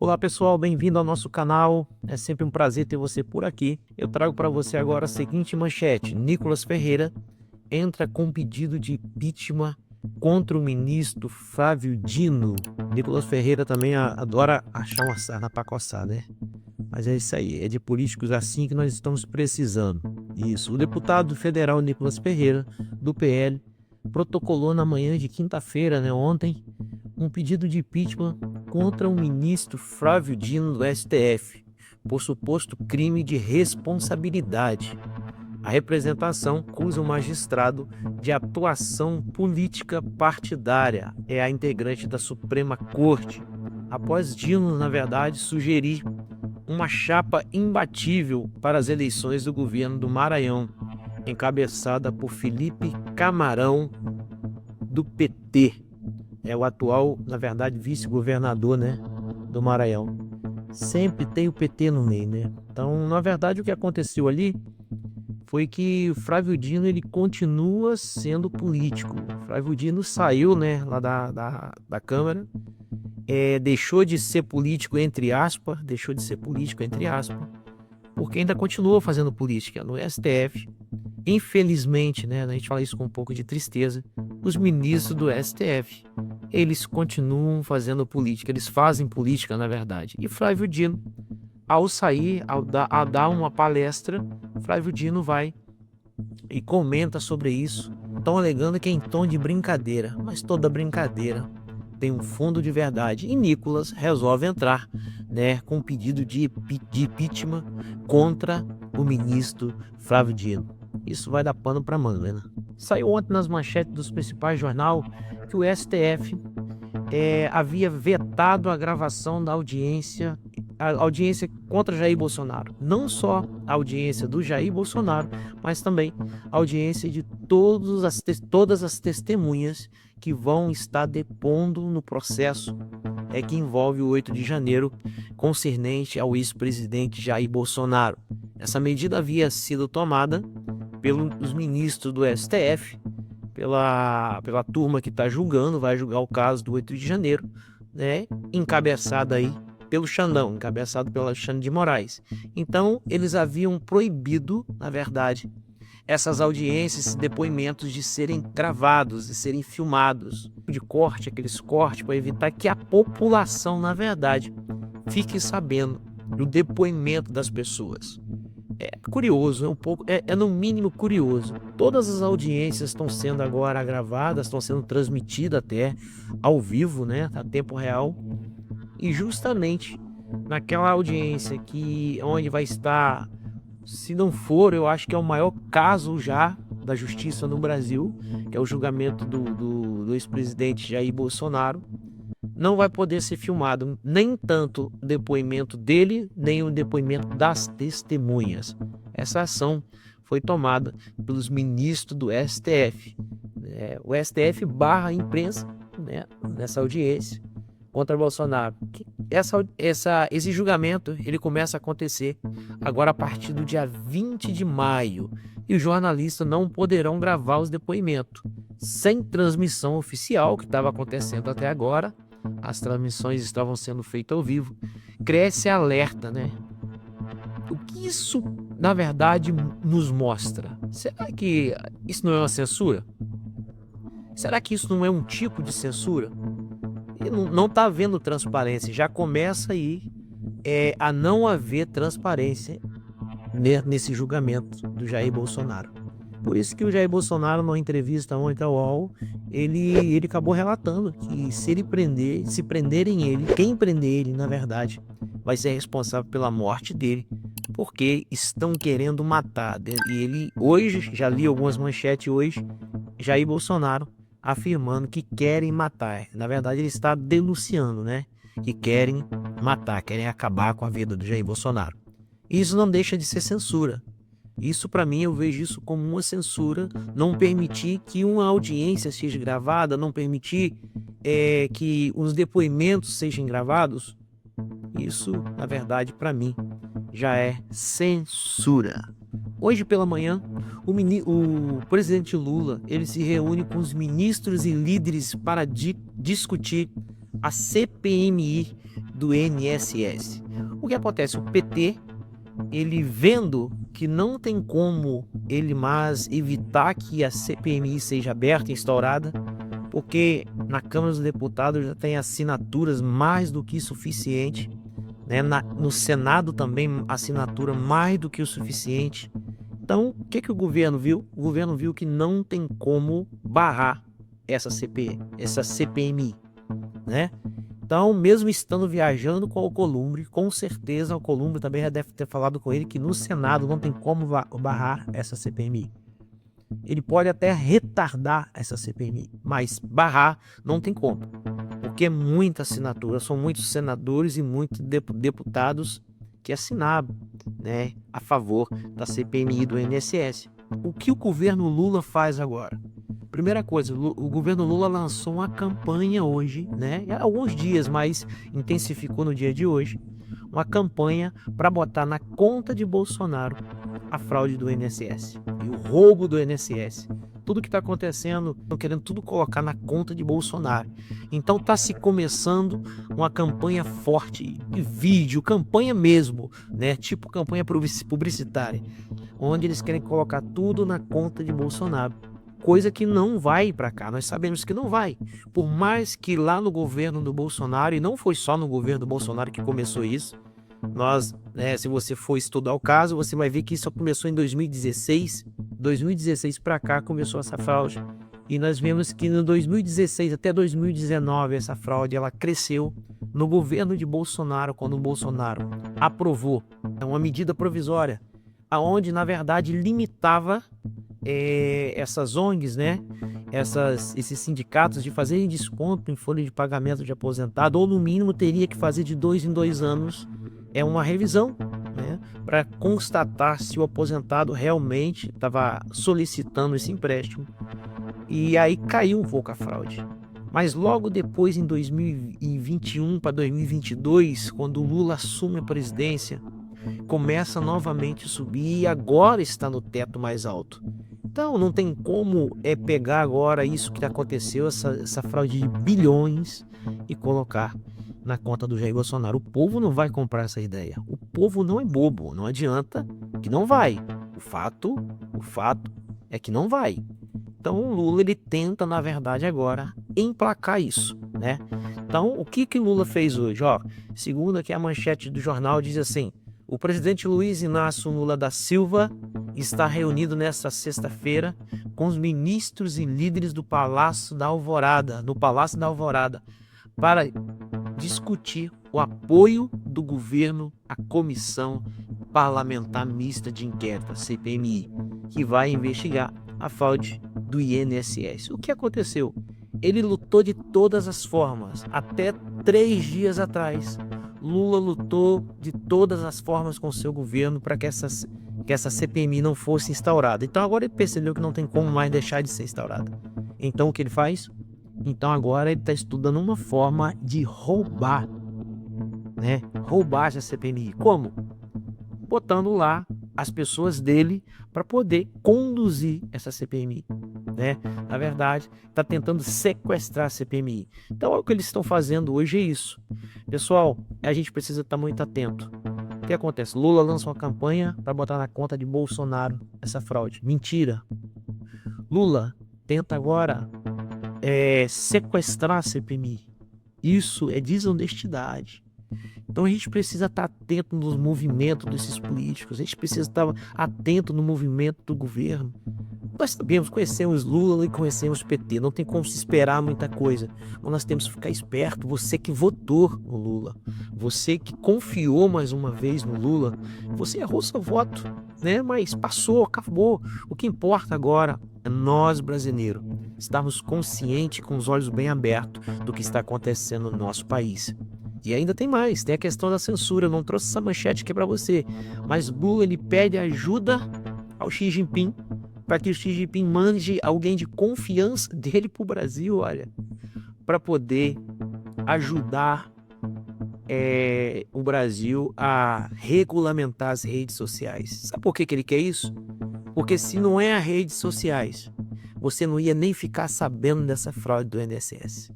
Olá pessoal, bem-vindo ao nosso canal. É sempre um prazer ter você por aqui. Eu trago para você agora a seguinte manchete: Nicolas Ferreira entra com pedido de impeachment contra o ministro Flávio Dino. Nicolas Ferreira também adora achar uma sarna para coçar, né? Mas é isso aí, é de políticos assim que nós estamos precisando. Isso, o deputado federal Nicolas Ferreira, do PL, protocolou na manhã de quinta-feira, né, ontem, um pedido de impeachment contra o ministro Flávio Dino do STF, por suposto crime de responsabilidade. A representação acusa o magistrado de atuação política partidária, é a integrante da Suprema Corte, após Dino, na verdade, sugerir uma chapa imbatível para as eleições do governo do Maranhão, encabeçada por Felipe Camarão, do PT. É o atual, na verdade, vice-governador, né, do Maranhão. Sempre tem o PT no meio, né? Então, na verdade, o que aconteceu ali foi que o Flávio Dino ele continua sendo político. O Flávio Dino saiu, né, lá da Câmara, deixou de ser político, entre aspas, porque ainda continua fazendo política no STF. Infelizmente, né, a gente fala isso com um pouco de tristeza, os ministros do STF, eles continuam fazendo política, eles fazem política, na verdade. E Flávio Dino, ao sair, ao dar uma palestra, Flávio Dino vai e comenta sobre isso. Estão alegando que é em tom de brincadeira, mas toda brincadeira tem um fundo de verdade. E Nicolas resolve entrar, né, com um pedido de impeachment contra o ministro Flávio Dino. Isso vai dar pano para manga, né? Saiu ontem nas manchetes dos principais jornais que o STF havia vetado a gravação da audiência contra Jair Bolsonaro. Não só a audiência do Jair Bolsonaro, mas também a audiência de todas as testemunhas que vão estar depondo no processo que envolve o 8 de janeiro, concernente ao ex-presidente Jair Bolsonaro. Essa medida havia sido tomada pelos ministros do STF, pela turma que está julgando, vai julgar o caso do 8 de janeiro, né, encabeçada aí pelo Xandão, encabeçado pelo Alexandre de Moraes. Então, eles haviam proibido, na verdade, essas audiências, esses depoimentos de serem gravados, de serem filmados, de corte, aqueles cortes, para evitar que a população, na verdade, fique sabendo do depoimento das pessoas. É curioso, é no mínimo curioso. Todas as audiências estão sendo agora gravadas, estão sendo transmitidas até ao vivo, né, a tempo real. E justamente naquela audiência onde vai estar, se não for, eu acho que é o maior caso já da justiça no Brasil, que é o julgamento do ex-presidente Jair Bolsonaro, não vai poder ser filmado nem tanto o depoimento dele, nem o depoimento das testemunhas. Essa ação foi tomada pelos ministros do STF. O STF barra a imprensa, né, nessa audiência contra Bolsonaro. Esse julgamento ele começa a acontecer agora a partir do dia 20 de maio. E os jornalistas não poderão gravar os depoimentos. Sem transmissão oficial, que estava acontecendo até agora, as transmissões estavam sendo feitas ao vivo. Cresce alerta, né? O que isso, na verdade, nos mostra? Será que isso não é uma censura? Será que isso não é um tipo de censura? E não está havendo transparência. Já começa aí a não haver transparência nesse julgamento do Jair Bolsonaro. Por isso que o Jair Bolsonaro, numa entrevista ontem ao UOL, ele acabou relatando que se prenderem ele, quem prender ele, na verdade, vai ser responsável pela morte dele, porque estão querendo matar. E ele, hoje, já li algumas manchetes hoje, Jair Bolsonaro afirmando que querem matar. Na verdade, ele está denunciando, né, que querem matar, querem acabar com a vida do Jair Bolsonaro. Isso não deixa de ser censura. Isso, para mim, eu vejo isso como uma censura, não permitir que uma audiência seja gravada, não permitir que os depoimentos sejam gravados. Isso, na verdade, para mim, já é censura. Hoje pela manhã, o presidente Lula ele se reúne com os ministros e líderes para discutir a CPMI, do INSS. O que acontece? O PT, ele vendo que não tem como ele mais evitar que a CPMI seja aberta e instaurada, porque na Câmara dos Deputados já tem assinaturas mais do que suficiente, né? No Senado também assinatura mais do que o suficiente. Então, o que o governo viu? O governo viu que não tem como barrar essa CPMI, né? Então, mesmo estando viajando com o Alcolumbre, com certeza o Alcolumbre também já deve ter falado com ele que no Senado não tem como barrar essa CPMI. Ele pode até retardar essa CPMI, mas barrar não tem como, porque é muita assinatura, são muitos senadores e muitos deputados que assinaram, né, a favor da CPMI do INSS. O que o governo Lula faz agora? Primeira coisa, o governo Lula lançou uma campanha hoje, né, há alguns dias, mas intensificou no dia de hoje, uma campanha para botar na conta de Bolsonaro a fraude do INSS e o roubo do INSS. Tudo que está acontecendo, estão querendo tudo colocar na conta de Bolsonaro. Então está se começando uma campanha forte de vídeo, campanha mesmo, né? Tipo campanha publicitária, onde eles querem colocar tudo na conta de Bolsonaro. Coisa que não vai para cá, nós sabemos que não vai. Por mais que lá no governo do Bolsonaro, e não foi só no governo do Bolsonaro que começou isso, nós, né, se você for estudar o caso, você vai ver que isso começou em 2016. 2016 para cá começou essa fraude. E nós vemos que no 2016 até 2019 essa fraude ela cresceu no governo de Bolsonaro, quando o Bolsonaro aprovou uma medida provisória, aonde na verdade limitava essas ONGs, né, esses sindicatos de fazerem desconto em folha de pagamento de aposentado, ou no mínimo teria que fazer de 2 em 2 anos uma revisão, né, para constatar se o aposentado realmente estava solicitando esse empréstimo. E aí caiu um pouco a fraude. Mas logo depois, em 2021 para 2022, quando o Lula assume a presidência, começa novamente a subir e agora está no teto mais alto. Então não tem como pegar agora isso que aconteceu, essa fraude de bilhões, e colocar na conta do Jair Bolsonaro. O povo não vai comprar essa ideia. O povo não é bobo, não adianta que não vai. O fato é que não vai. Então o Lula ele tenta, na verdade, agora emplacar isso, né? Então o que o Lula fez hoje? Ó, segundo aqui a manchete do jornal diz assim: o presidente Luiz Inácio Lula da Silva está reunido nesta sexta-feira com os ministros e líderes do Palácio da Alvorada, para discutir o apoio do governo à Comissão Parlamentar Mista de Inquérito, a CPMI, que vai investigar a fraude do INSS. O que aconteceu? Ele lutou de todas as formas. Até 3 dias atrás, Lula lutou de todas as formas com seu governo para que essa CPMI não fosse instaurada. Então agora ele percebeu que não tem como mais deixar de ser instaurada. Então o que ele faz? Então agora ele está estudando uma forma de roubar, né? Roubar essa CPMI. Como? Botando lá as pessoas dele para poder conduzir essa CPMI, né? Na verdade, está tentando sequestrar a CPMI. Então, o que eles estão fazendo hoje é isso. Pessoal, a gente precisa estar muito atento. O que acontece? Lula lança uma campanha para botar na conta de Bolsonaro essa fraude. Mentira. Lula tenta agora sequestrar a CPMI. Isso é desonestidade. Então a gente precisa estar atento nos movimentos desses políticos, a gente precisa estar atento no movimento do governo. Nós sabemos, conhecemos Lula e conhecemos PT, não tem como se esperar muita coisa. Mas nós temos que ficar esperto, você que votou no Lula, você que confiou mais uma vez no Lula, você errou seu voto, né? Mas passou, acabou. O que importa agora é nós, brasileiros, estarmos conscientes, com os olhos bem abertos do que está acontecendo no nosso país. E ainda tem mais, tem a questão da censura. Eu não trouxe essa manchete aqui para você, mas Lula ele pede ajuda ao Xi Jinping para que o Xi Jinping mande alguém de confiança dele para o Brasil, olha, para poder ajudar o Brasil a regulamentar as redes sociais. Sabe por que ele quer isso? Porque se não é as redes sociais, você não ia nem ficar sabendo dessa fraude do INSS.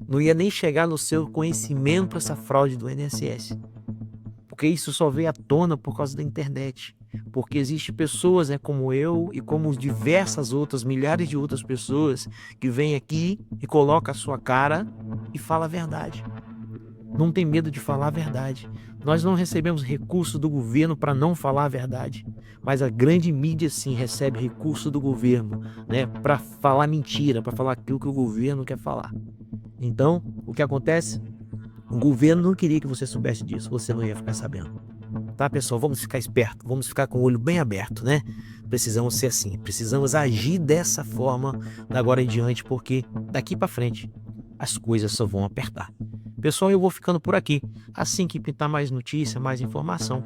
Não ia nem chegar no seu conhecimento essa fraude do INSS. Porque isso só veio à tona por causa da internet. Porque existem pessoas como eu e como diversas outras, milhares de outras pessoas que vêm aqui e colocam a sua cara e fala a verdade. Não tem medo de falar a verdade. Nós não recebemos recurso do governo para não falar a verdade, mas a grande mídia sim recebe recurso do governo, né, para falar mentira, para falar aquilo que o governo quer falar. Então, o que acontece? O governo não queria que você soubesse disso, você não ia ficar sabendo. Tá, pessoal? Vamos ficar esperto, vamos ficar com o olho bem aberto, né? Precisamos ser assim, precisamos agir dessa forma da agora em diante, porque daqui para frente as coisas só vão apertar. Pessoal, eu vou ficando por aqui. Assim que pintar mais notícia, mais informação,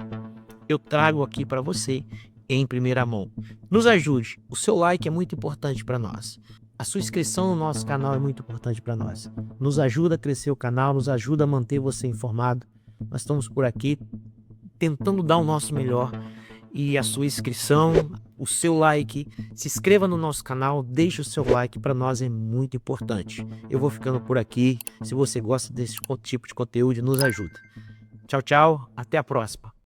eu trago aqui para você em primeira mão. Nos ajude. O seu like é muito importante para nós. A sua inscrição no nosso canal é muito importante para nós. Nos ajuda a crescer o canal, nos ajuda a manter você informado. Nós estamos por aqui tentando dar o nosso melhor. E a sua inscrição, o seu like, se inscreva no nosso canal, deixe o seu like, para nós é muito importante. Eu vou ficando por aqui. Se você gosta desse tipo de conteúdo, nos ajuda. Tchau, tchau. Até a próxima.